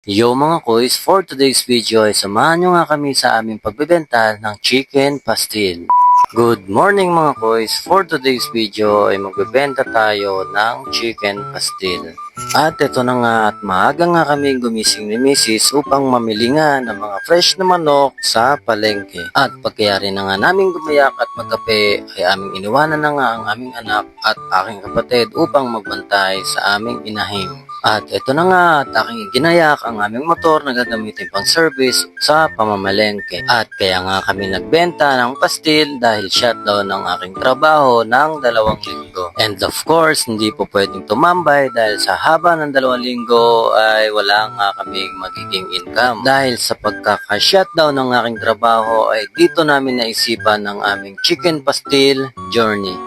Yo mga koys, for today's video ay samahan nyo nga kami sa aming pagbebenta ng chicken pastil. Good morning mga koys, for today's video ay magbebenta tayo ng chicken pastil. At ito na nga at maaga nga kami gumising ni Mrs. upang mamili nga ng mga fresh na manok sa palengke. At pagkayari na nga namin gumayak at magkape ay aming iniwanan na nga ang aming anak at aking kapatid upang magbantay sa aming inahing. At ito na nga at aking ginayak ang aming motor na gagamitin pang service sa pamamalengke. At kaya nga kami nagbenta ng pastil dahil shutdown ng aking trabaho ng 2 linggo. And of course, hindi po pwedeng tumambay dahil sa haba ng 2 linggo ay wala nga kaming magiging income. Dahil sa pagkaka-shutdown ng aking trabaho ay dito namin naisipan ang aming chicken pastil journey.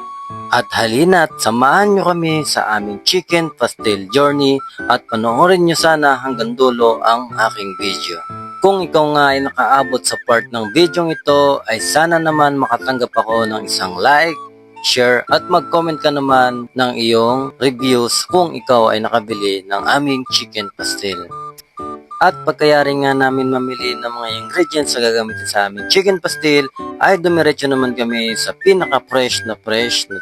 At halina't samahan nyo kami sa aming chicken pastil journey at panoorin nyo sana hanggang dulo ang aking video. Kung ikaw nga ay nakaabot sa part ng video ito ay sana naman makatanggap ako ng isang like, share at mag-comment ka naman ng iyong reviews kung ikaw ay nakabili ng aming chicken pastil. At pagkayari nga namin mamili ng mga ingredients na gagamitin sa aming chicken pastil, ay dumiretso naman kami sa pinaka-fresh na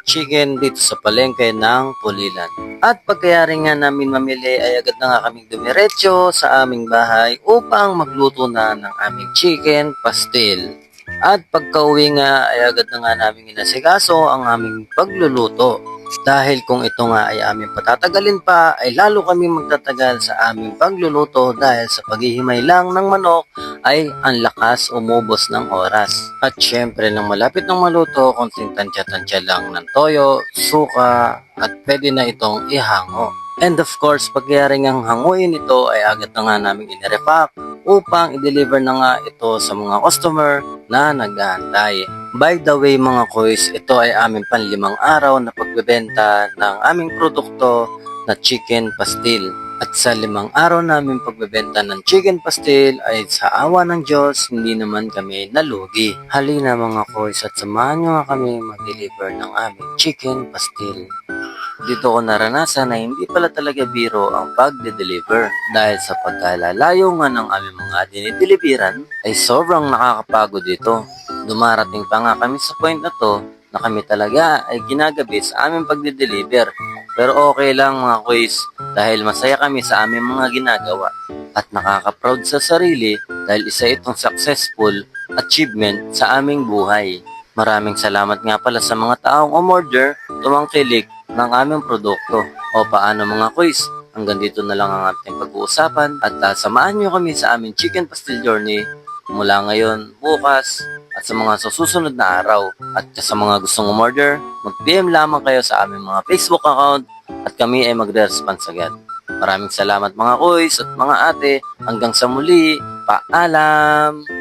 chicken dito sa palengke ng Pulilan. At pagkayari nga namin mamili ay agad na nga kaming dumiretso sa aming bahay upang magluto na ng aming chicken pastil. At pagka-uwi nga ay agad na nga namin inasikaso ang aming pagluluto. Dahil kung ito nga ay aming patatagalin pa ay lalo kami magtatagal sa aming pagluluto dahil sa paghihimay lang ng manok ay ang lakas umubos ng oras. At syempre nang malapit ng maluto, konting tansya-tansya lang ng toyo, suka at pwede na itong ihango. And of course, pagyari ngang hanguin ito ay agad na nga namin inirepack upang i-deliver na nga ito sa mga customer na nag-aantay. By the way mga koys, ito ay aming panlimang araw na pagbebenta ng aming produkto na chicken pastil. At sa 5 araw namin pagbebenta ng chicken pastil ay sa awa ng Diyos, hindi naman kami nalugi. Halina mga koys at samahan nyo nga kami mag-deliver ng aming chicken pastil. Dito ko naranasan na hindi pala talaga biro ang pagde-deliver dahil sa pagkalalayo nga ng aming mga dinideliveran ay sobrang nakakapagod dito. Dumarating pa nga kami sa point na to na kami talaga ay ginagabi sa aming pagde-deliver. Pero okay lang mga quiz dahil masaya kami sa aming mga ginagawa at nakaka-proud sa sarili dahil isa itong successful achievement sa aming buhay. Maraming salamat nga pala sa mga taong umorder, tumangkilik ng aming produkto. O paano mga quiz? Hanggang dito na lang ang ating pag-uusapan at samahan nyo kami sa aming chicken pastil journey mula ngayon, bukas, at sa mga susunod na araw. At sa mga gustong umorder, mag-PM lamang kayo sa aming mga Facebook account at kami ay magre-response agad. Maraming salamat mga koys at mga ate. Hanggang sa muli, paalam!